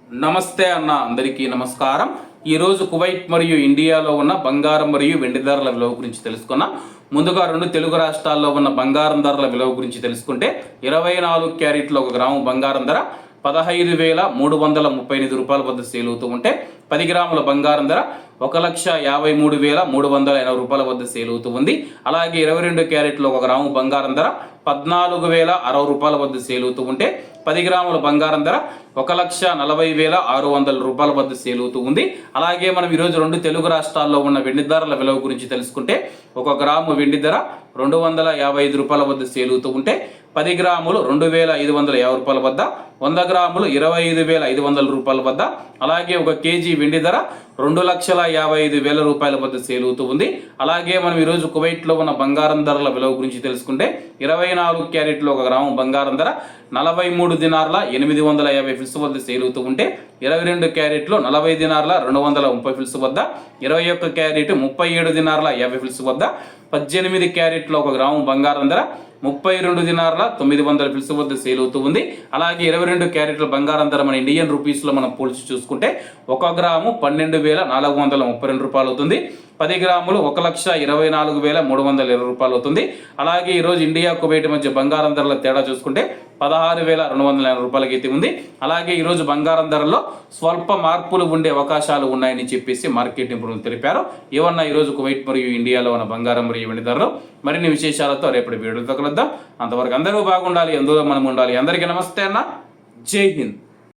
నమస్తే అన్న అందరికీ నమస్కారం. ఈరోజు కువైట్ మరియు ఇండియాలో ఉన్న బంగారం మరియు వెండి ధరల విలువ గురించి తెలుసుకున్నాం. ముందుగా రెండు తెలుగు రాష్ట్రాల్లో ఉన్న బంగారం ధరల విలువ గురించి తెలుసుకుంటే 24 క్యారెట్ల 1 గ్రాము బంగారం ధర 15,338 రూపాయల వద్ద సేల్ అవుతూ ఉంటే 10 గ్రాముల బంగారం ధర 1,53,380 రూపాయల వద్ద సేల్ అవుతూ ఉంది. అలాగే 22 క్యారెట్ల 1 గ్రాము బంగారం ధర 14,060 రూపాయల వద్ద సేల్ అవుతూ ఉంటే 10 గ్రాముల బంగారం ధర 1,40,600 రూపాయల వద్ద సేల్ అవుతూ ఉంది. అలాగే మనం ఈరోజు రెండు తెలుగు రాష్ట్రాల్లో ఉన్న వెండి ధరల విలువ గురించి తెలుసుకుంటే 1 గ్రాము వెండి ధర 255 రూపాయల వద్ద సేల్ అవుతూ ఉంటే 10 గ్రాములు 2,550 రూపాయల వద్ద, 100 గ్రాములు 25,500 రూపాయల వద్ద, అలాగే 1 కేజీ వెండి ధర 2,55,000 రూపాయల వద్ద సేల్ అవుతూ ఉంది. అలాగే మనం ఈరోజు కువైట్లో ఉన్న బంగారం ధరల విలువ గురించి తెలుసుకుంటే 24 క్యారెట్ల 1 గ్రాము బంగారం ధర 43 దినార్ల 850 ఫిల్స్ వద్ద సేల్ అవుతూ ఉంటే 22 క్యారెట్లు 40 దినార్ల 230 ఫిల్స్ వద్ద, 21 క్యారెట్ 37 దినార్ల 50 ఫిల్స్ వద్ద, 18 క్యారెట్ల 1 గ్రాము బంగారం ధర 32 దినార్ల 900 ఫిల్స్ వద్ద సేల్ అవుతూ ఉంది. అలాగే 22 క్యారెట్ల బంగారం ధర మన ఇండియన్ రూపీస్లో మనం పోల్చి చూసుకుంటే 1 గ్రాము 12,432 రూపాయలు అవుతుంది. 10 గ్రాములు 1,24,320 రూపాయలు అవుతుంది. అలాగే ఈరోజు ఇండియా కువైట్ మధ్య బంగారం ధరల తేడా చూసుకుంటే 16,280 రూపాయలకి అయితే ఉంది. అలాగే ఈరోజు బంగారం ధరల్లో స్వల్ప మార్పులు ఉండే అవకాశాలు ఉన్నాయని చెప్పేసి మార్కెట్ నిపుణులు తెలిపారు. ఏమన్నా ఈరోజు కువైట్ మరియు ఇండియాలో ఉన్న బంగారం మరియు వెండి ధరలు మరిన్ని విశేషాలతో రేపటి వీడియోతో కలుద్దాం. అంతవరకు అందరూ బాగుండాలి, అందులో మనం ఉండాలి. అందరికీ నమస్తే అన్న, జై హింద్.